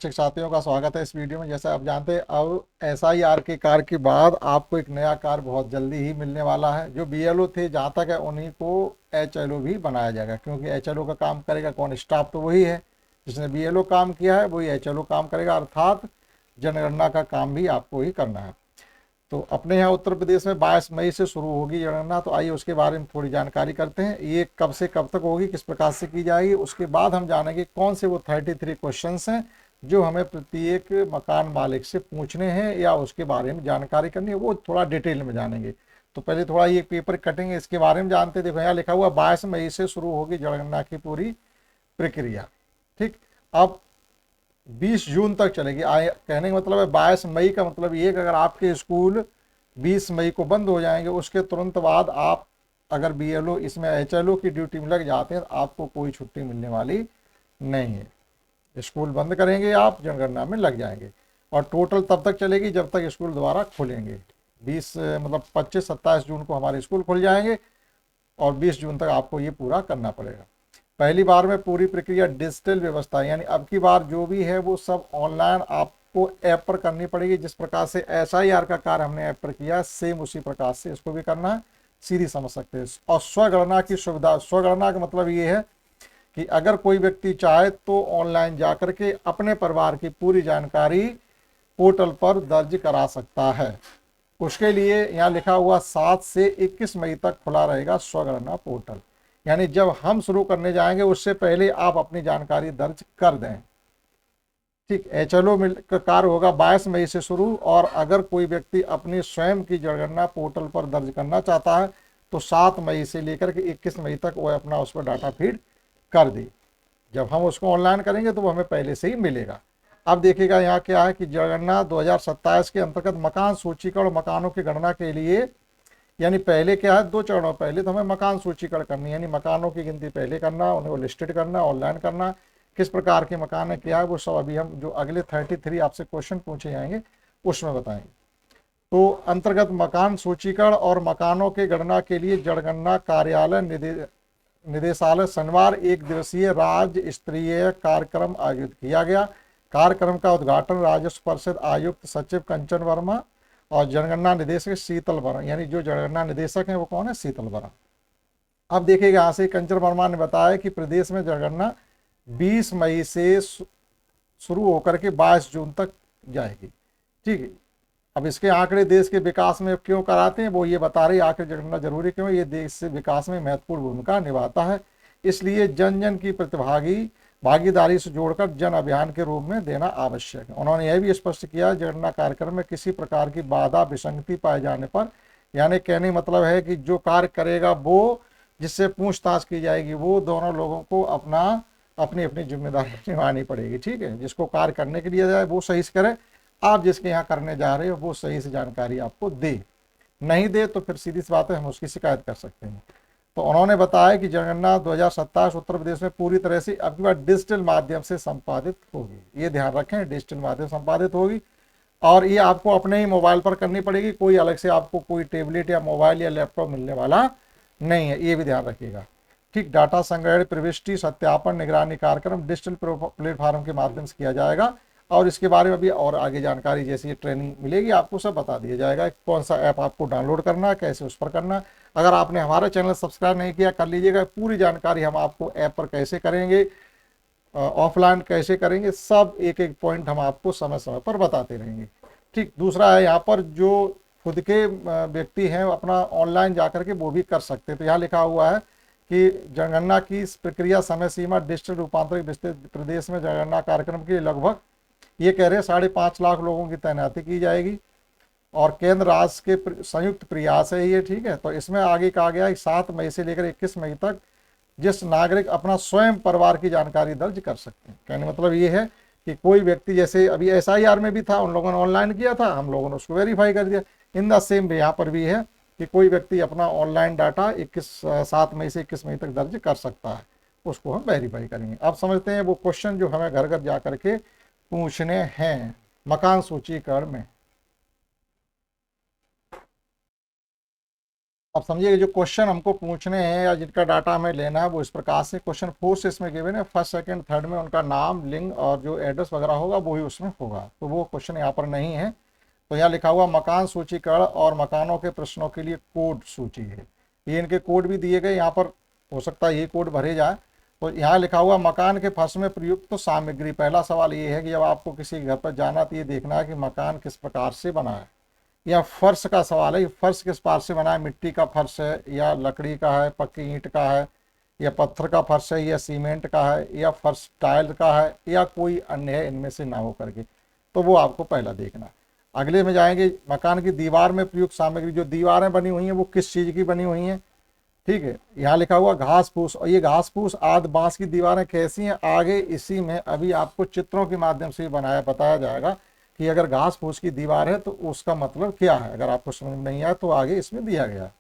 शिक्षक साथियों का स्वागत है इस वीडियो में। जैसे आप जानते हैं अब एसआईआर के कार्य के बाद आपको एक नया कार्य बहुत जल्दी ही मिलने वाला है। जो बीएलओ थे जहाँ तक है उन्हीं को एचएलओ भी बनाया जाएगा, क्योंकि एचएलओ का काम करेगा कौन? स्टाफ तो वही है जिसने बीएलओ काम किया है, वही एचएलओ काम करेगा, अर्थात जनगणना का काम भी आपको ही करना है। तो अपने यहाँ उत्तर प्रदेश में 22 मई से शुरू होगी जनगणना। तो आइए उसके बारे में थोड़ी जानकारी करते हैं। ये कब से कब तक होगी, किस प्रकार से की जाएगी, उसके बाद हम जानेंगे कौन से वो 33 क्वेश्चंस हैं जो हमें प्रत्येक मकान मालिक से पूछने हैं या उसके बारे में जानकारी करनी है, वो थोड़ा डिटेल में जानेंगे। तो पहले थोड़ा ये पेपर कटेंगे, इसके बारे में जानते। देखो यहाँ लिखा हुआ 22 मई से शुरू होगी जनगणना की पूरी प्रक्रिया। ठीक, अब 20 जून तक चलेगी। कहने का मतलब है 22 मई का मतलब ये कि अगर आपके स्कूल 20 मई को बंद हो जाएंगे, उसके तुरंत बाद आप अगर बीएलओ इसमें एचएलओ की ड्यूटी में लग जाते हैं तो आपको कोई छुट्टी मिलने वाली नहीं है। स्कूल बंद करेंगे, आप जनगणना में लग जाएंगे। और टोटल तब तक चलेगी जब तक स्कूल दोबारा खुलेंगे। 20 मतलब 25-27 जून को हमारे स्कूल खुल जाएंगे और 20 जून तक आपको ये पूरा करना पड़ेगा। पहली बार में पूरी प्रक्रिया डिजिटल व्यवस्था, यानी अब की बार जो भी है वो सब ऑनलाइन आपको ऐप पर करनी पड़ेगी। जिस प्रकार से एसआईआर का कार्य हमने ऐप पर किया, सेम उसी प्रकार से इसको भी करना है। सीधी समझ सकते हैं। और स्वगणना की सुविधा, स्वगणना का मतलब ये है कि अगर कोई व्यक्ति चाहे तो ऑनलाइन जाकर के अपने परिवार की पूरी जानकारी पोर्टल पर दर्ज करा सकता है। उसके लिए यहाँ लिखा हुआ 7 से 21 मई तक खुला रहेगा स्वगणना पोर्टल। यानी जब हम शुरू करने जाएंगे उससे पहले आप अपनी जानकारी दर्ज कर दें। ठीक, एचएलओ का कार्य होगा 22 मई से शुरू, और अगर कोई व्यक्ति अपनी स्वयं की जनगणना पोर्टल पर दर्ज करना चाहता है तो 7 मई से लेकर के 21 मई तक वो अपना उस पर डाटा फीड कर दे। जब हम उसको ऑनलाइन करेंगे तो वो हमें पहले से ही मिलेगा। अब देखिएगा यहाँ क्या है कि जनगणना 2027 के अंतर्गत मकान सूचीकरण, मकानों की गणना के लिए, यानी पहले क्या है, 2 चरणों। पहले तो हमें मकान सूचीकरण करनी, यानी मकानों की गिनती पहले करना, उन्हें लिस्टेड करना, ऑनलाइन करना, किस प्रकार के मकान है क्या है, वो सब अभी हम जो अगले 33 आपसे क्वेश्चन पूछे जाएंगे उसमें बताएंगे। तो अंतर्गत मकान सूचीकरण और मकानों के गणना के लिए जनगणना कार्यालय निदेशालय शनिवार 1 दिवसीय राज्य स्तरीय कार्यक्रम आयोजित किया गया। कार्यक्रम का उद्घाटन राजस्व परिषद आयुक्त सचिव कंचन वर्मा और जनगणना निदेशक शीतल वर्मा, यानी जो जनगणना निदेशक हैं वो कौन है? शीतल वर्मा। अब देखिएगा यहाँ से कंचन वर्मा ने बताया कि प्रदेश में जनगणना 20 मई से शुरू होकर के 22 जून तक जाएगी। ठीक है, अब इसके आंकड़े देश के विकास में क्यों कराते हैं वो ये बता रही। आखिर जनगणना जरूरी क्यों? ये देश से विकास में महत्वपूर्ण भूमिका निभाता है, इसलिए जन जन की भागीदारी से जोड़कर जन अभियान के रूप में देना आवश्यक है। उन्होंने यह भी स्पष्ट किया जनगणना कार्यक्रम में किसी प्रकार की बाधा विसंगति पाए जाने पर, यानी कहने मतलब है कि जो कार्य करेगा वो, जिससे पूछताछ की जाएगी, वो दोनों लोगों को अपनी अपनी जिम्मेदारी निभानी पड़ेगी। ठीक है, जिसको कार्य करने के लिए जाए वो सही से करे, आप जिसके यहाँ करने जा रहे हो वो सही से जानकारी आपको दे, नहीं दे तो फिर सीधी सी बात है हम उसकी शिकायत कर सकते हैं। तो उन्होंने बताया कि जनगणना 2027 उत्तर प्रदेश में पूरी तरह से अब की बार डिजिटल माध्यम से संपादित होगी। ये ध्यान रखें, डिजिटल माध्यम से संपादित होगी और ये आपको अपने ही मोबाइल पर करनी पड़ेगी। कोई अलग से आपको कोई टेबलेट या मोबाइल या लैपटॉप मिलने वाला नहीं है, ये भी ध्यान रखिएगा। ठीक, डाटा संग्रहण, प्रविष्टि, सत्यापन, निगरानी कार्यक्रम डिजिटल प्लेटफॉर्म के माध्यम से किया जाएगा। और इसके बारे में भी और आगे जानकारी जैसी ट्रेनिंग मिलेगी आपको सब बता दिया जाएगा। कौन सा ऐप आपको डाउनलोड करना है, कैसे उस पर करना है। अगर आपने हमारा चैनल सब्सक्राइब नहीं किया कर लीजिएगा। पूरी जानकारी हम आपको ऐप पर कैसे करेंगे, ऑफलाइन कैसे करेंगे, सब एक एक पॉइंट हम आपको समय समय पर बताते रहेंगे। ठीक, दूसरा है यहाँ पर जो खुद के व्यक्ति हैं अपना ऑनलाइन जाकर के वो भी कर सकते हैं। तो यहाँ लिखा हुआ है कि जनगणना की प्रक्रिया समय सीमा डिजिटल रूपांतरित विस्तृत प्रदेश में जनगणना कार्यक्रम के लगभग ये कह रहे हैं 5.5 लाख लोगों की तैनाती की जाएगी और केंद्र राज्य के संयुक्त प्रयास है ये। ठीक है, तो इसमें आगे कहा गया है 7 मई से लेकर 21 मई तक जिस नागरिक अपना स्वयं परिवार की जानकारी दर्ज कर सकते हैं। कहने मतलब ये है कि कोई व्यक्ति, जैसे अभी एसआईआर में भी था, उन लोगों ने ऑनलाइन किया था, हम लोगों ने उसको वेरीफाई कर दिया। इन द सेम यहाँ पर भी है कि कोई व्यक्ति अपना ऑनलाइन डाटा 7 मई से 21 मई तक दर्ज कर सकता है, उसको हम वेरीफाई करेंगे। अब समझते हैं वो क्वेश्चन जो हमें घर घर जा करके पूछने हैं मकान सूचीकरण में। अब समझिए जो क्वेश्चन हमको पूछने हैं या जिनका डाटा हमें लेना है वो इस प्रकार से, क्वेश्चन 4 से इसमें गिवन है, फर्स्ट सेकंड थर्ड में उनका नाम, लिंग और जो एड्रेस वगैरह होगा वो ही उसमें होगा, तो वो क्वेश्चन यहाँ पर नहीं है। तो यहाँ लिखा हुआ मकान सूचीकरण और मकानों के प्रश्नों के लिए कोड सूची है, ये इनके कोड भी दिए गए यहाँ पर, हो सकता है ये कोड भरे जाए। तो यहाँ लिखा हुआ मकान के फर्श में प्रयुक्त तो सामग्री, पहला सवाल ये है कि जब आपको किसी घर पर जाना तो ये देखना है कि मकान किस प्रकार से बना है। या फर्श का सवाल है, फर्श किस प्रकार से बना है, मिट्टी का फर्श है या लकड़ी का है, पक्की ईंट का है या पत्थर का फर्श है या सीमेंट का है या फर्श टाइल का है या कोई अन्य है, इनमें से ना हो करके, तो वो आपको पहला देखना है। अगले में जाएंगे, मकान की दीवार में प्रयुक्त सामग्री, जो दीवारें बनी हुई हैं वो किस चीज़ की बनी हुई हैं, ठीक है। यहाँ लिखा हुआ घास फूस, और ये घास फूस आदि बांस की दीवारें कैसी हैं, आगे इसी में अभी आपको चित्रों के माध्यम से बताया जाएगा कि अगर घास फूस की दीवार है तो उसका मतलब क्या है, अगर आपको समझ में नहीं आया तो आगे इसमें दिया गया है।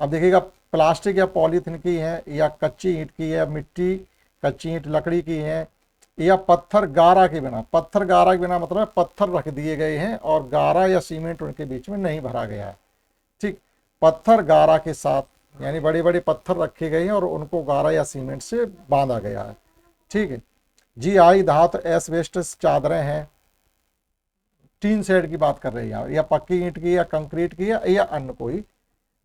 अब देखिएगा प्लास्टिक या पॉलीथीन की है या कच्ची ईंट की है, मिट्टी कच्ची ईंट लकड़ी की है या पत्थर गारा के बिना, पत्थर गारा के बिना मतलब पत्थर रख दिए गए हैं और गारा या सीमेंट उनके बीच में नहीं भरा गया है, ठीक। पत्थर गारा के साथ, यानी बड़े बड़े पत्थर रखे गए हैं और उनको गारा या सीमेंट से बांधा गया है, ठीक है। GI धातु एस्बेस्टस चादरें हैं, टीन शेड की बात कर रही है, या पक्की ईंट की या कंक्रीट की या अन्य कोई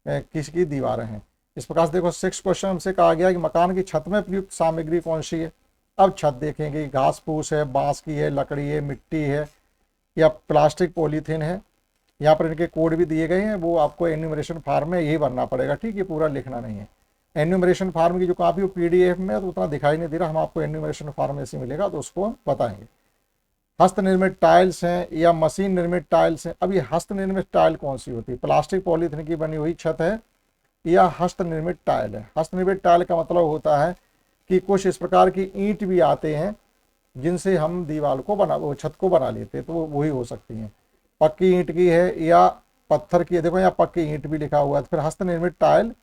किसी की दीवारें हैं। इस प्रकार से देखो 6 क्वेश्चन हमसे कहा गया कि मकान की छत में प्रयुक्त सामग्री कौन सी है। अब छत देखेंगे, घास फूस है, बांस की है, लकड़ी है, मिट्टी है या प्लास्टिक पॉलीथीन है। यहाँ पर इनके कोड भी दिए गए हैं, वो आपको एन्यूमरेशन फार्म में यही भरना पड़ेगा, ठीक, ये पूरा लिखना नहीं है। एन्यूमरेशन फार्म की जो कापी वो PDF में तो उतना दिखाई नहीं दे रहा, हम आपको एन्यूमरेशन फार्म ऐसे मिलेगा तो उसको हम बताएंगे। हस्त निर्मित टाइल्स हैं या मशीन निर्मित टाइल्स हैं। अब ये हस्त निर्मित टाइल कौन सी होती है, प्लास्टिक पॉलीथीन की बनी हुई छत है या हस्त निर्मित टाइल है। हस्त निर्मित टाइल का मतलब होता है कि कुछ इस प्रकार की ईंट भी आते हैं जिनसे हम दीवार को वो छत को बना लेते हैं, तो वो वही हो सकती हैं। पक्की ईंट की है या पत्थर की है, देखो यहाँ पक्की ईंट भी लिखा हुआ है। फिर हस्त निर्मित टाइल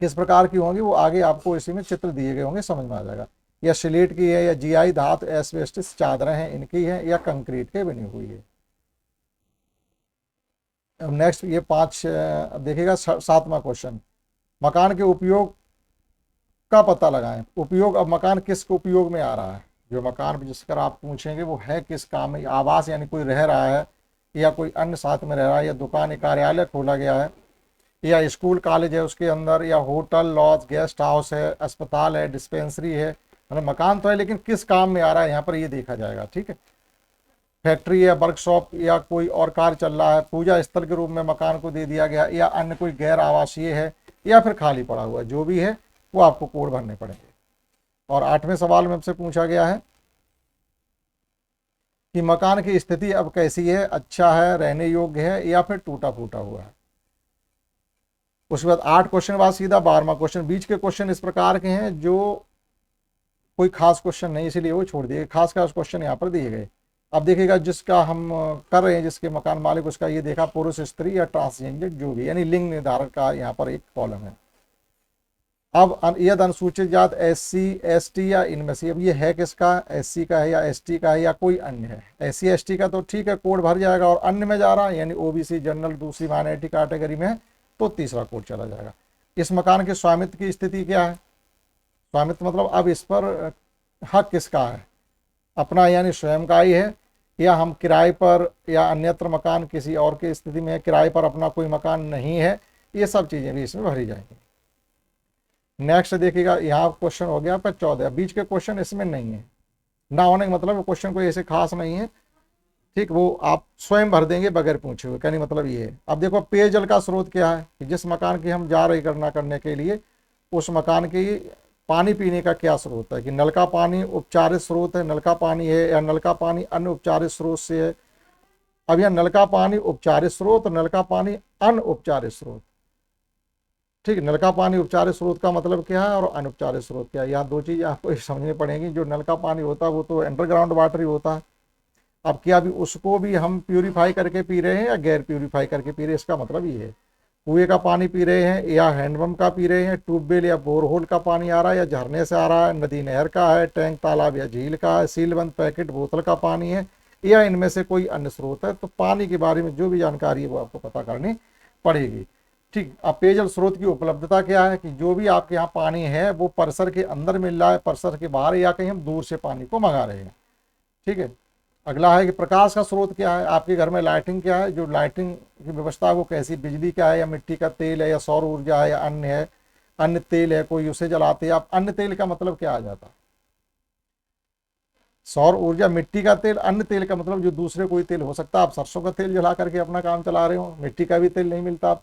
किस प्रकार की होंगी वो आगे आपको इसी में चित्र दिए गए होंगे, समझ में आ जाएगा। या स्लेट की है या GI धातु एस्बेस्टस चादरें हैं इनकी है या कंक्रीट के बनी हुई है। अब नेक्स्ट ये 5 देखिएगा 7वां क्वेश्चन, मकान के उपयोग का पता लगाएं। उपयोग, अब मकान किस उपयोग में आ रहा है, जो मकान जिसकर आप पूछेंगे वो है किस काम में, आवास यानी कोई रह रहा है या कोई अन्य साथ में रह रहा है या दुकान कार्यालय खोला गया है या स्कूल कॉलेज है उसके अंदर या होटल लॉज गेस्ट हाउस है, अस्पताल है, डिस्पेंसरी है, मतलब मकान तो है लेकिन किस काम में आ रहा है यहाँ पर ये देखा जाएगा, ठीक है। फैक्ट्री या वर्कशॉप या कोई और कार्य चल रहा है, पूजा स्थल के रूप में मकान को दे दिया गया या अन्य कोई गैर आवासीय है या फिर खाली पड़ा हुआ, जो भी है वो आपको कोड भरने पड़ेंगे। और 8वें सवाल में हमसे पूछा गया है कि मकान की स्थिति अब कैसी है, अच्छा है, रहने योग्य है या फिर टूटा फूटा हुआ है। उसके बाद 8 क्वेश्चन बाद सीधा 12वां क्वेश्चन। बीच के क्वेश्चन इस प्रकार के हैं जो कोई खास क्वेश्चन नहीं, इसीलिए वो छोड़ दिए, खास खास क्वेश्चन यहाँ पर दिए गए। अब देखिएगा जिसका हम कर रहे हैं, जिसके मकान मालिक, उसका ये देखा पुरुष स्त्री या ट्रांसजेंडर जो भी, यानी लिंग निर्धारण का यहाँ पर एक कॉलम है। अब यदि अनुसूचित जात SC ST या इनमें से, अब ये है किसका, SC का है या ST का है या कोई अन्य है। SC ST का तो ठीक है कोड भर जाएगा, और अन्य में जा रहा है यानी OBC जनरल दूसरी माइनॉरिटी कैटेगरी में है तो तीसरा कोड चला जाएगा। इस मकान के स्वामित्व की स्थिति क्या है, स्वामित्व मतलब अब इस पर हक किसका है, अपना यानी स्वयं का ही है या हम किराए पर या अन्यत्र मकान किसी और की स्थिति में है, किराए पर अपना कोई मकान नहीं है, ये सब चीज़ें भी इसमें भरी जाएंगी। नेक्स्ट देखिएगा, यहाँ क्वेश्चन हो गया पर 14, बीच के क्वेश्चन इसमें नहीं है, ना होने का मतलब क्वेश्चन कोई ऐसे खास नहीं है, ठीक, वो आप स्वयं भर देंगे बगैर पूछे हुए, कहने मतलब ये है। अब देखो पेयजल का स्रोत क्या है, कि जिस मकान की हम जा रहे गणना करने के लिए उस मकान की पानी पीने का क्या स्रोत है, कि नल का पानी उपचारित स्रोत है, नल का पानी है, या नल का पानी अन्य उपचारित स्रोत से है। अब यह नल का पानी उपचारित स्रोत, नल का पानी अनउपचारित स्रोत, ठीक, नल का पानी उपचारित स्रोत का मतलब क्या है और अनुपचारित स्रोत क्या है, यहाँ दो चीज़ आपको समझनी पड़ेगी। जो नल का पानी होता है वो तो अंडरग्राउंड वाटर ही होता है, अब क्या भी उसको भी हम प्यूरीफाई करके पी रहे हैं या गैर प्यूरीफाई करके पी रहे हैं, इसका मतलब ये है। कुएं का पानी पी रहे हैं या हैंडपम्प का पी रहे हैं, ट्यूबवेल या बोरहोल का पानी आ रहा है या झरने से आ रहा है, नदी नहर का है, टैंक तालाब या झील का है, सीलबंद पैकेट बोतल का पानी है या इनमें से कोई अन्य स्रोत है। तो पानी के बारे में जो भी जानकारी है वो आपको पता करनी पड़ेगी। ठीक। अब पेयजल स्रोत की उपलब्धता क्या है कि जो भी आपके यहाँ पानी है वो परिसर के अंदर मिल रहा है, परिसर के बाहर, या कहीं हम दूर से पानी को मंगा रहे हैं। ठीक है। अगला है कि प्रकाश का स्रोत क्या है, आपके घर में लाइटिंग क्या है, जो लाइटिंग की व्यवस्था है वो कैसी, बिजली क्या है, या मिट्टी का तेल है, या सौर ऊर्जा है, या अन्य है, अन्य तेल है, कोई उसे जलाते हैं आप। अन्य तेल का मतलब क्या आ जाता है, सौर ऊर्जा, मिट्टी का तेल, अन्य तेल का मतलब जो दूसरे कोई तेल हो सकता है, आप सरसों का तेल जला करके अपना काम चला रहे हो, मिट्टी का भी तेल नहीं मिलता,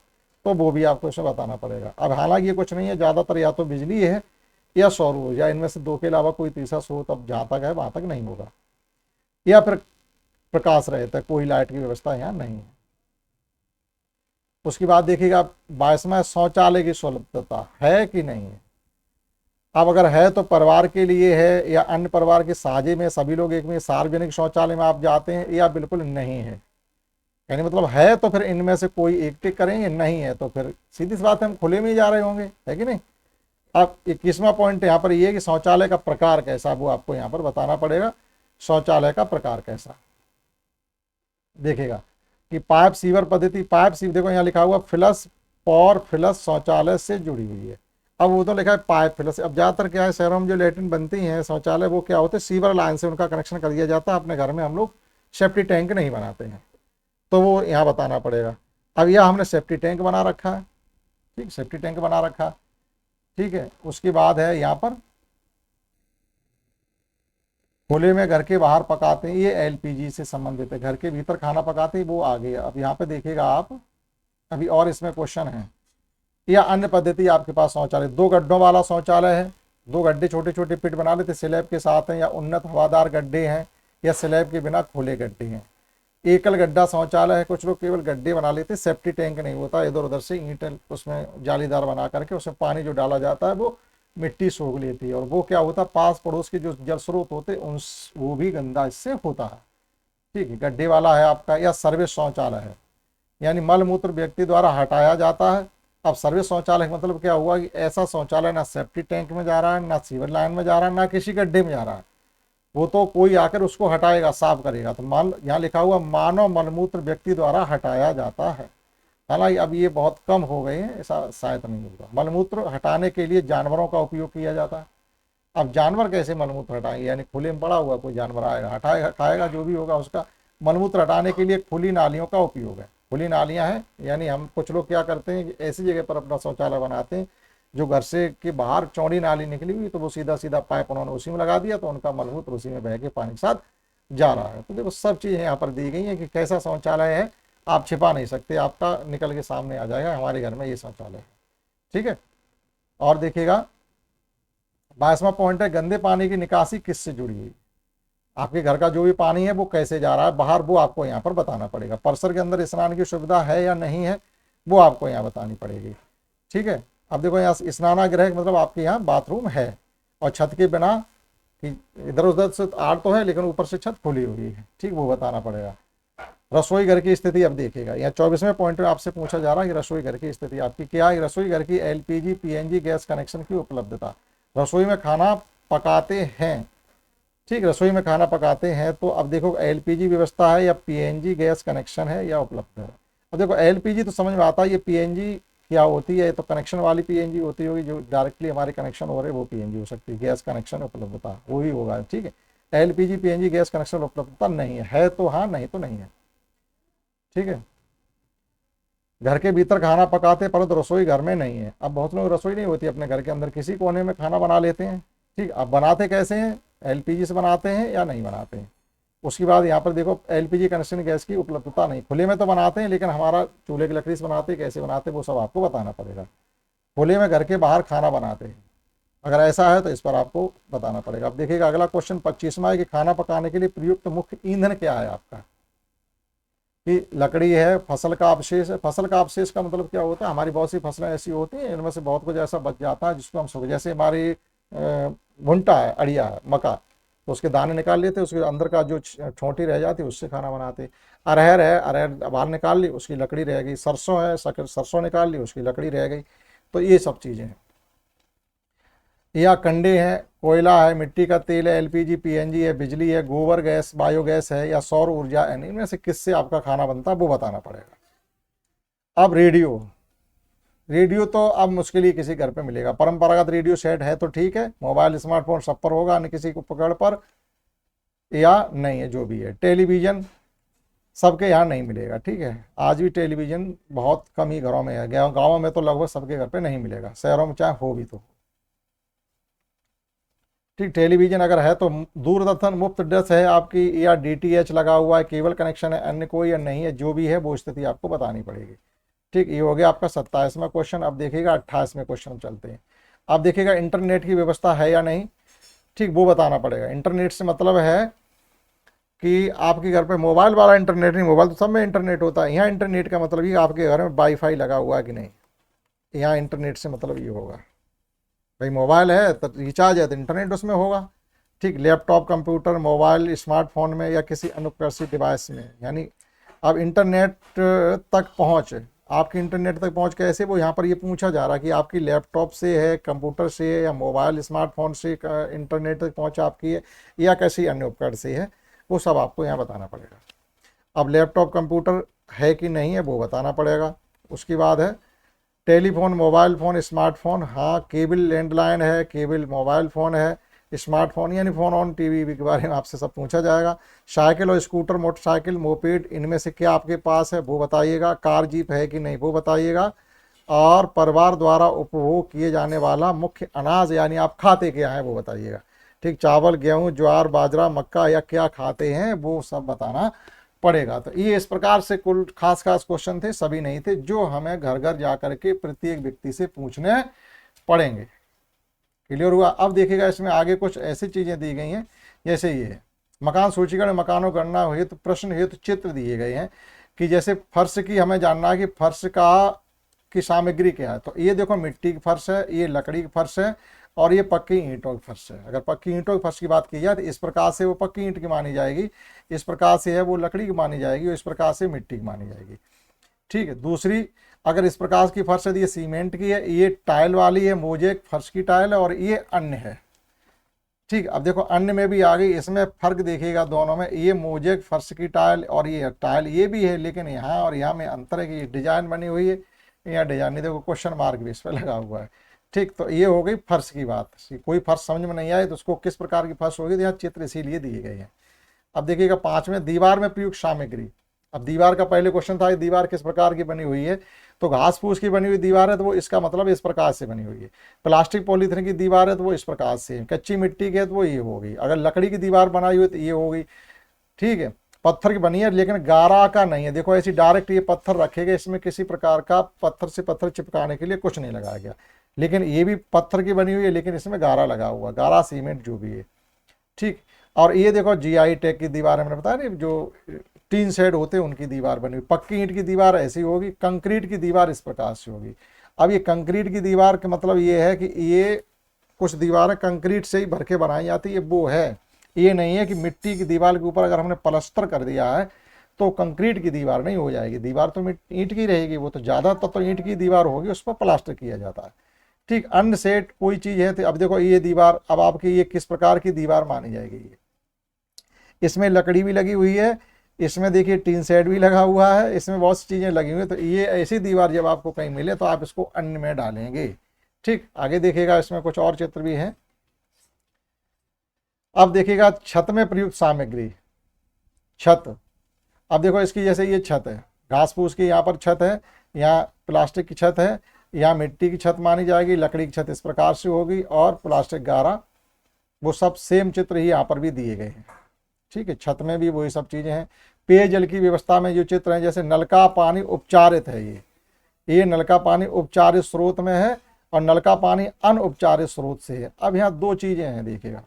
तो वो भी आपको इसमें बताना पड़ेगा। अब हालांकि ये कुछ नहीं है, ज़्यादातर या तो बिजली है या सौर ऊर्जा, इनमें से दो के अलावा कोई तीसरा स्रोत अब जहाँ तक है वहाँ तक नहीं होगा, या फिर प्रकाश रहित है, कोई लाइट की व्यवस्था यहाँ नहीं है। उसके बाद देखिएगा 22वां, शौचालय की सुलभता है कि नहीं है। अब अगर है तो परिवार के लिए है या अन्य परिवार के साझे में, सभी लोग एक में सार्वजनिक शौचालय में आप जाते हैं, या बिल्कुल नहीं है। यानी मतलब है तो फिर इनमें से कोई एक टिक करेंगे, नहीं है तो फिर सीधी सी बात है हम खुले में ही जा रहे होंगे, है कि नहीं। अब 21वां पॉइंट यहाँ पर ये है कि शौचालय का प्रकार कैसा, वो आपको यहाँ पर बताना पड़ेगा। शौचालय का प्रकार कैसा, देखेगा कि पाइप सीवर पद्धति, पाइप सीवर देखो यहाँ लिखा हुआ फ्लश पॉर फ्लश शौचालय से जुड़ी हुई है। अब वो तो लिखा है पाइप फ्लश। अब ज़्यादातर क्या है, शहरों में जो लेटरिन बनती हैं शौचालय, वो क्या होते हैं, सीवर लाइन से उनका कनेक्शन कर दिया जाता है। अपने घर में हम लोग सेफ्टी टैंक नहीं बनाते हैं, तो वो यहाँ बताना पड़ेगा। अब यह हमने सेफ्टी टैंक बना रखा है, ठीक, सेफ्टी टैंक बना रखा, ठीक है। उसके बाद है यहाँ पर खुले में घर के बाहर पकाते हैं, ये एलपीजी से संबंधित है। घर के भीतर खाना पकाते हैं, वो आ गया। अब यहाँ पे देखिएगा आप, अभी और इसमें क्वेश्चन है, या अन्य पद्धति आपके पास शौचालय, 2 गड्ढों वाला शौचालय है, 2 गड्ढे छोटे छोटे पिट बना लेते स्लैब के साथ हैं, या उन्नत हवादार गड्ढे हैं, या स्लैब के बिना खुले गड्ढे हैं। एकल गड्ढा शौचालय है, कुछ लोग केवल गड्ढे बना लेते, सेफ्टी टैंक नहीं होता, इधर उधर से ईंट उसमें जालीदार बना करके उसमें पानी जो डाला जाता है वो मिट्टी सोख लेती है, और वो क्या होता है, पास पड़ोस के जो जल स्रोत होते उन वो भी गंदा इससे होता है। ठीक है, गड्ढे वाला है आपका। या सर्विस शौचालय है, यानी मल मूत्र व्यक्ति द्वारा हटाया जाता है। अब सर्विस शौचालय मतलब क्या हुआ कि ऐसा शौचालय ना सेफ्टी टैंक में जा रहा है, ना सीवर लाइन में जा रहा है, ना किसी गड्ढे में जा रहा है, वो तो कोई आकर उसको हटाएगा, साफ करेगा। तो मान यहाँ लिखा हुआ मानव मलमूत्र व्यक्ति द्वारा हटाया जाता है। हालांकि अब ये बहुत कम हो गए हैं, ऐसा शायद नहीं होगा। मलमूत्र हटाने के लिए जानवरों का उपयोग किया जाता है। अब जानवर कैसे मलमूत्र हटाएंगे, यानी खुले में पड़ा हुआ कोई जानवर आएगा हटाएगा, खाएगा, जो भी होगा उसका। मलमूत्र हटाने के लिए खुली नालियों का उपयोग है। खुली नालियां हैं, यानी हम कुछ लोग क्या करते हैं कि ऐसी जगह पर अपना शौचालय बनाते हैं जो घर से के बाहर चौड़ी नाली निकली हुई, तो वो सीधा सीधा पाइप उन्होंने उसी में लगा दिया, तो उनका मलमूत्र उसी में बह के पानी के साथ जा रहा है। तो देखो सब चीज़ें यहाँ पर दी गई हैं कि कैसा शौचालय है, आप छिपा नहीं सकते, आपका निकल के सामने आ जाएगा, हमारे घर में ये शौचालय है। ठीक है। और देखिएगा 22वां पॉइंट है, गंदे पानी की निकासी किससे जुड़ी हुई। आपके घर का जो भी पानी है वो कैसे जा रहा है बाहर, वो आपको यहाँ पर बताना पड़ेगा। परिसर के अंदर स्नान की सुविधा है या नहीं है, वो आपको यहाँ बतानी पड़ेगी। ठीक है। अब देखो यहाँ स्नानागृह मतलब आपके यहाँ बाथरूम है, और छत के बिना, इधर उधर से आड़ तो है लेकिन ऊपर से छत खुली हुई है, ठीक, वो बताना पड़ेगा। रसोई घर की स्थिति अब देखिएगा, यहाँ 24वें पॉइंट में आपसे पूछा जा रहा है कि रसोई घर की स्थिति आपकी क्या है। रसोई घर की एलपीजी पीएनजी गैस कनेक्शन की उपलब्धता। रसोई में खाना पकाते हैं, ठीक, रसोई में खाना पकाते हैं, तो अब देखो एलपीजी व्यवस्था है या पीएनजी गैस कनेक्शन है या उपलब्ध है। अब देखो एलपीजी तो समझ में आता है, ये पीएनजी क्या होती है, तो कनेक्शन वाली पीएनजी होती होगी, जो डायरेक्टली हमारे कनेक्शन हो रहे वो पीएनजी हो सकती है। गैस कनेक्शन उपलब्धता वही होगा, ठीक है। एलपीजी पीएनजी गैस कनेक्शन उपलब्धता नहीं है तो हाँ, नहीं तो नहीं है। ठीक है। घर के भीतर खाना पकाते परंतु रसोई घर में नहीं है। अब बहुत लोग रसोई नहीं होती अपने घर के अंदर, किसी कोने में खाना बना लेते हैं। ठीक, अब बनाते कैसे हैं, एलपीजी से बनाते हैं या नहीं बनाते हैं। उसके बाद यहाँ पर देखो एलपीजी कनेक्शन गैस की उपलब्धता नहीं, खुले में तो बनाते हैं लेकिन हमारा चूल्हे की लकड़ी से बनाते हैं, कैसे बनाते हैं वो सब आपको बताना पड़ेगा। खुले में घर के बाहर खाना बनाते हैं, अगर ऐसा है तो इस पर आपको बताना पड़ेगा। अब देखिएगा अगला क्वेश्चन 25वां है कि खाना पकाने के लिए प्रयुक्त मुख्य ईंधन क्या है आपका, कि लकड़ी है, फसल का अवशेष है। फसल का अवशेष का मतलब क्या होता है, हमारी बहुत सी फसलें ऐसी होती हैं इनमें से बहुत कुछ ऐसा बच जाता है जिसको हम सुख, जैसे हमारी भुट्टा है, अड़िया है, मका, तो उसके दाने निकाल लेते, उसके अंदर का जो छोटी रह जाती है उससे खाना बनाते। अरहर है, अरहर बाहर निकाल ली, उसकी लकड़ी रह गई। सरसों है, सरसों निकाल ली, उसकी लकड़ी रह गई। तो ये सब चीज़ें हैं। या कंडे हैं, कोयला है, मिट्टी का तेल है, एलपीजी पीएनजी है, बिजली है, गोबर गैस बायोगैस है, या सौर ऊर्जा है, इनमें से किससे आपका खाना बनता है वो बताना पड़ेगा। अब रेडियो, रेडियो तो अब मुश्किल ही किसी घर पे मिलेगा। परंपरागत रेडियो सेट है तो ठीक है, मोबाइल स्मार्टफोन सब पर होगा, अन्य किसी उपकरण पर या नहीं है जो भी है। टेलीविज़न सबके यहाँ नहीं मिलेगा, ठीक है, आज भी टेलीविज़न बहुत कम ही घरों में है, गाँवों में तो लगभग सबके घर पे नहीं मिलेगा, शहरों में चाहे हो भी तो। ठीक, टेलीविज़न अगर है तो दूरदर्शन मुफ्त डिश है आपकी या डीटीएच लगा हुआ है, केबल कनेक्शन है, अन्य कोई या नहीं है, जो भी है वो स्थिति आपको बतानी पड़ेगी। ठीक, ये हो गया आपका 27वां क्वेश्चन। अब देखिएगा 28वें क्वेश्चन चलते हैं। अब देखिएगा इंटरनेट की व्यवस्था है या नहीं, ठीक, वो बताना पड़ेगा। इंटरनेट से मतलब है कि आपके घर पे मोबाइल वाला इंटरनेट नहीं, मोबाइल तो सब में इंटरनेट होता है, यहाँ इंटरनेट का मतलब ये आपके घर में वाईफाई लगा हुआ है कि नहीं, यहाँ इंटरनेट से मतलब ये होगा भाई मोबाइल है तो रिचार्ज है तो इंटरनेट उसमें होगा। ठीक, लैपटॉप, कंप्यूटर, मोबाइल, स्मार्टफोन में या किसी अनुप्रसिद्ध डिवाइस में, यानी अब इंटरनेट तक पहुँच, आपकी इंटरनेट तक पहुँच कैसे, वो यहाँ पर ये पूछा जा रहा है कि आपकी लैपटॉप से है, कंप्यूटर से है, या मोबाइल स्मार्टफोन से इंटरनेट तक पहुँच आपकी है, या किसी अन्य उपकरण से है, वो सब आपको यहाँ बताना पड़ेगा। अब लैपटॉप कंप्यूटर है कि नहीं है वो बताना पड़ेगा। उसके बाद है टेलीफोन, मोबाइल फ़ोन, स्मार्टफोन, हाँ केबल लैंडलाइन है, केबल मोबाइल फ़ोन है, स्मार्टफोन यानी फ़ोन ऑन टीवी के बारे में आपसे सब पूछा जाएगा। साइकिल और स्कूटर, मोटरसाइकिल, मोपेड, इनमें से क्या आपके पास है वो बताइएगा। कार, जीप है कि नहीं वो बताइएगा। और परिवार द्वारा उपभोग किए जाने वाला मुख्य अनाज यानी आप खाते क्या हैं वो बताइएगा। ठीक, चावल, गेहूँ, ज्वार, बाजरा, मक्का या क्या खाते हैं वो सब बताना पड़ेगा। तो ये इस प्रकार से कुल खास क्वेश्चन थे, सभी नहीं थे, जो हमें घर घर जा करके प्रत्येक व्यक्ति से पूछने पड़ेंगे। क्लियर हुआ। अब देखिएगा इसमें आगे कुछ ऐसी चीज़ें दी गई हैं, जैसे ये है मकान सूचीकरण, मकानों गणना हेतु प्रश्न हेतु चित्र दिए गए हैं कि जैसे फर्श की हमें जानना है कि फर्श की सामग्री क्या है। तो ये देखो मिट्टी की फर्श है, ये लकड़ी की फर्श है, और ये पक्की ईंटों की फर्श है। अगर पक्की ईंटों की फर्श की बात की जाए तो इस प्रकार से वो पक्की ईंट की मानी जाएगी, इस प्रकार से है वो लकड़ी की मानी जाएगी, और इस प्रकार से मिट्टी की मानी जाएगी। ठीक है, दूसरी अगर इस प्रकार की फर्श है तो ये सीमेंट की है, ये टाइल वाली है, मोजेक फर्श की टाइल है, और ये अन्य है। ठीक, अब देखो अन्य में भी आ गई, इसमें फर्क देखिएगा दोनों में, ये मोजेक फर्श की टाइल और ये टाइल ये भी है, लेकिन यहाँ और यहाँ में अंतर है कि डिजाइन बनी हुई है, यहाँ डिजाइन नहीं, देखो क्वेश्चन मार्क भी इस पर लगा हुआ है। ठीक, तो ये हो गई फर्श की बात। कोई फर्श समझ में नहीं आए तो उसको किस प्रकार की फर्श होगी, तो यहाँ चित्र इसीलिए दिए गए हैं। अब देखिएगा 5वें, दीवार में प्रयुक्त सामग्री। अब दीवार का पहले क्वेश्चन था दीवार किस प्रकार की बनी हुई है, तो घास फूस की बनी हुई दीवार है तो वो इसका मतलब इस प्रकार से बनी हुई है। प्लास्टिक पॉलीथीन की दीवार है तो वो इस प्रकार से, कच्ची मिट्टी की है तो वो ये होगी। अगर लकड़ी की दीवार बनाई हुई तो ये होगी। ठीक है, पत्थर की बनी है लेकिन गारा का नहीं है, देखो ऐसी डायरेक्ट ये पत्थर रखे गए, इसमें किसी प्रकार का पत्थर से पत्थर चिपकाने के लिए कुछ नहीं लगाया गया, लेकिन ये भी पत्थर की बनी हुई है लेकिन इसमें गारा लगा हुआ, गारा सीमेंट जो भी है। ठीक, और ये देखो जीआई टैग की दीवार मैंने बताया नहीं, जो टीन शेड होते हैं उनकी दीवार बनी हुई। पक्की ईंट की दीवार ऐसी होगी, कंक्रीट की दीवार इस प्रकार से होगी। अब ये कंक्रीट की दीवार का मतलब ये है कि ये कुछ दीवारें कंक्रीट से ही भर के बनाई जाती है, वो है, ये नहीं है कि मिट्टी की दीवार के ऊपर अगर हमने प्लास्टर कर दिया है तो कंक्रीट की दीवार नहीं हो जाएगी, दीवार तो ईंट की रहेगी, वो तो ज़्यादातर तो ईंट की दीवार होगी, उस पर प्लास्टर किया जाता है। ठीक, अन्य सेट कोई चीज़ है तो अब देखो ये दीवार, अब आपकी ये किस प्रकार की दीवार मानी जाएगी, ये इसमें लकड़ी भी लगी हुई है, इसमें देखिए टीन शेड भी लगा हुआ है, इसमें बहुत सी चीज़ें लगी हुई है, तो ये ऐसी दीवार जब आपको कहीं मिले तो आप इसको अन्य में डालेंगे। ठीक, आगे देखिएगा इसमें कुछ और चित्र भी हैं। अब देखिएगा छत में प्रयुक्त सामग्री, छत। अब देखो इसकी जैसे ये छत है, घास फूस की यहाँ पर छत है, यहाँ प्लास्टिक की छत है, यहाँ मिट्टी की छत मानी जाएगी, लकड़ी की छत इस प्रकार से होगी, और प्लास्टिक गारा, वो सब सेम चित्र ही यहाँ पर भी दिए गए हैं। ठीक है, छत में भी वही सब चीज़ें हैं। पेयजल की व्यवस्था में जो चित्र हैं, जैसे नल का पानी उपचारित है, ये नल का पानी उपचारित स्रोत में है और नल का पानी अनउपचारित स्रोत से है। अब यहाँ दो चीज़ें हैं, देखिएगा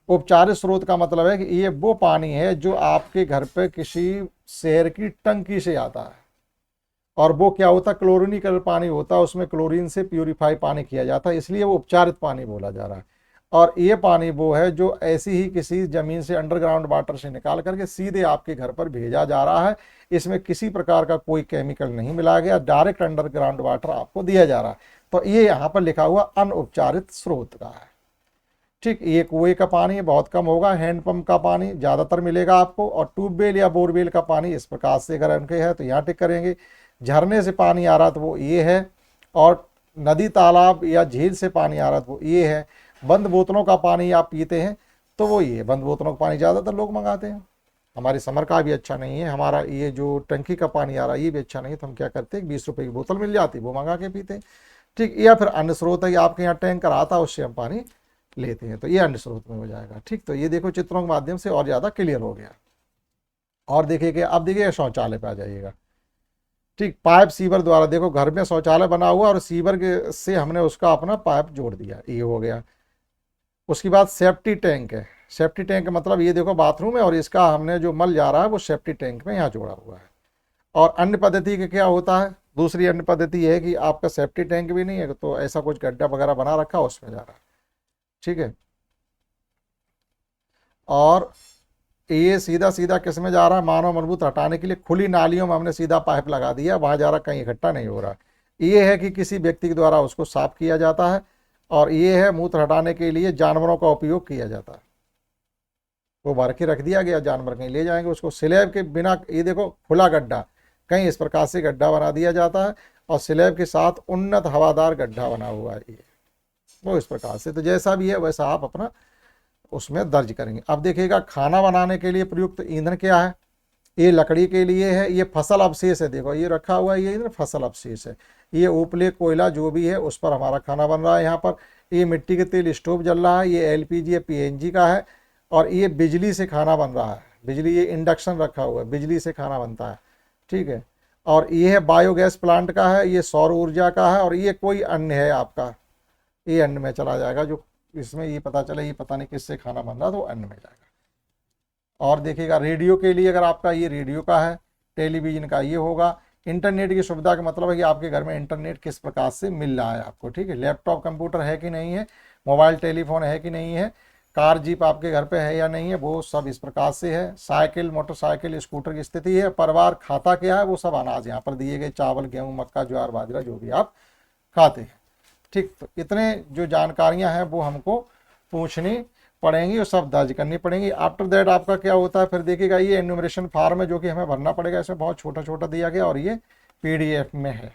उपचारित स्रोत का मतलब है कि ये वो पानी है जो आपके घर पे किसी शहर की टंकी से आता है, और वो क्या होता है, क्लोरीनिकल पानी होता है, उसमें क्लोरीन से प्यूरिफाई पानी किया जाता है, इसलिए वो उपचारित पानी बोला जा रहा है। और ये पानी वो है जो ऐसी ही किसी ज़मीन से अंडरग्राउंड वाटर से निकाल करके सीधे आपके घर पर भेजा जा रहा है, इसमें किसी प्रकार का कोई केमिकल नहीं मिलाया गया, डायरेक्ट अंडरग्राउंड वाटर आपको दिया जा रहा है। तो ये यहाँ पर लिखा हुआ अनउपचारित स्रोत का है। ठीक, ये कुएं का पानी बहुत कम होगा, हैंडपंप का पानी ज़्यादातर मिलेगा आपको, और ट्यूबवेल या बोरवेल का पानी इस प्रकार से अगर उनके है तो यहाँ टिक करेंगे। झरने से पानी आ रहा तो वो ये है, और नदी तालाब या झील से पानी आ रहा है वो ये है। बंद बोतलों का पानी आप पीते हैं तो वो ये बंद बोतलों का पानी ज़्यादातर लोग मंगाते हैं। हमारी समर का भी अच्छा नहीं है, हमारा ये जो टंकी का पानी आ रहा है ये भी अच्छा नहीं है, तो हम क्या करते हैं 20 रुपए की बोतल मिल जाती है वो मंगा के पीते हैं। ठीक, या फिर अन्य स्रोत है कि आपके यहाँ टैंकर आता है उससे हम पानी लेते हैं, तो ये अन्य स्रोत में हो जाएगा। ठीक, तो ये देखो चित्रों के माध्यम से और ज़्यादा क्लियर हो गया। और देखिए अब देखिए शौचालय पे आ जाइएगा। ठीक, पाइप सीवर द्वारा, देखो घर में शौचालय बना हुआ और सीवर के से हमने उसका अपना पाइप जोड़ दिया, ये हो गया। उसके बाद सेफ्टी टैंक है। सेफ्टी टैंक का मतलब ये देखो बाथरूम है और इसका हमने जो मल जा रहा है वो सेफ्टी टैंक में यहाँ जोड़ा हुआ है। और अन्य पद्धति का क्या होता है, दूसरी अन्य पद्धति है कि आपका सेफ्टी टैंक भी नहीं है तो ऐसा कुछ गड्ढा वगैरह बना रखा उसमें जा रहा है। ठीक है, और ये सीधा सीधा किस में जा रहा है, मानव मलबूत हटाने के लिए खुली नालियों में हमने सीधा पाइप लगा दिया, वहां जा रहा, कहीं इकट्ठा नहीं हो रहा। ये है कि किसी व्यक्ति के द्वारा उसको साफ किया जाता है। और ये है मूत्र हटाने के लिए जानवरों का उपयोग किया जाता है, वो भर के रख दिया गया, जानवर कहीं ले जाएंगे उसको। स्लैब के बिना, ये देखो खुला गड्ढा, कहीं इस प्रकार से गड्ढा बना दिया जाता है और स्लैब के साथ उन्नत हवादार गड्ढा बना हुआ है ये, वो इस प्रकार से। तो जैसा भी है वैसा आप अपना उसमें दर्ज करेंगे। अब देखिएगा खाना बनाने के लिए प्रयुक्त ईंधन क्या है, ये लकड़ी के लिए है, ये फसल अवशेष है, देखो ये रखा हुआ है, ये ईंधन फसल अवशेष है। ये उपले कोयला जो भी है उस पर हमारा खाना बन रहा है यहाँ पर। ये मिट्टी के तेल स्टोव जल रहा है, ये एलपीजी या पीएनजी का है। और ये बिजली से खाना बन रहा है, बिजली, ये इंडक्शन रखा हुआ है, बिजली से खाना बनता है। ठीक है, और ये है बायोगैस प्लांट का है, ये सौर ऊर्जा का है। और ये कोई अन्य है आपका, ये अन्य में चला जाएगा, जो इसमें ये पता चले ये पता नहीं किससे खाना बन रहा तो अन्य में जाएगा। और देखिएगा रेडियो के लिए, अगर आपका ये रेडियो का है, टेलीविजन का ये होगा। इंटरनेट की सुविधा का मतलब है कि आपके घर में इंटरनेट किस प्रकार से मिल रहा है आपको। ठीक है, लैपटॉप कंप्यूटर है कि नहीं है, मोबाइल टेलीफोन है कि नहीं है, कार जीप आपके घर पे है या नहीं है, वो सब इस प्रकार से है। साइकिल मोटरसाइकिल स्कूटर की स्थिति है। परिवार खाता क्या है, वो सब अनाज यहाँ पर दिए गए, चावल गेहूँ मक्का ज्वार बाजरा जो भी आप खाते हैं। ठीक, तो इतने जो जानकारियाँ हैं वो हमको पूछनी पड़ेंगी और सब दर्ज करनी पड़ेंगी। आफ्टर दैट आपका क्या होता है, फिर देखिएगा ये एन्यूमरेशन फॉर्म है जो कि हमें भरना पड़ेगा, इसमें बहुत छोटा छोटा दिया गया और ये पीडीएफ में है।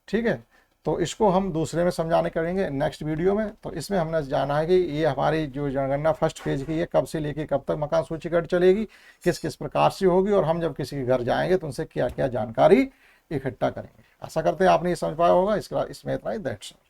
ठीक है, तो इसको हम दूसरे में समझाने करेंगे नेक्स्ट वीडियो में। तो इसमें हमने जाना है कि ये हमारी जो जनगणना फर्स्ट फेज की है कब से लेके कब तक मकान सूचीकरण चलेगी, किस किस प्रकार से होगी, और हम जब किसी के घर जाएंगे तो उनसे क्या क्या जानकारी इकट्ठा करेंगे। आशा करते हैं आपने ये समझ पाया होगा। इसमें इतना ही, दैट्स ऑल।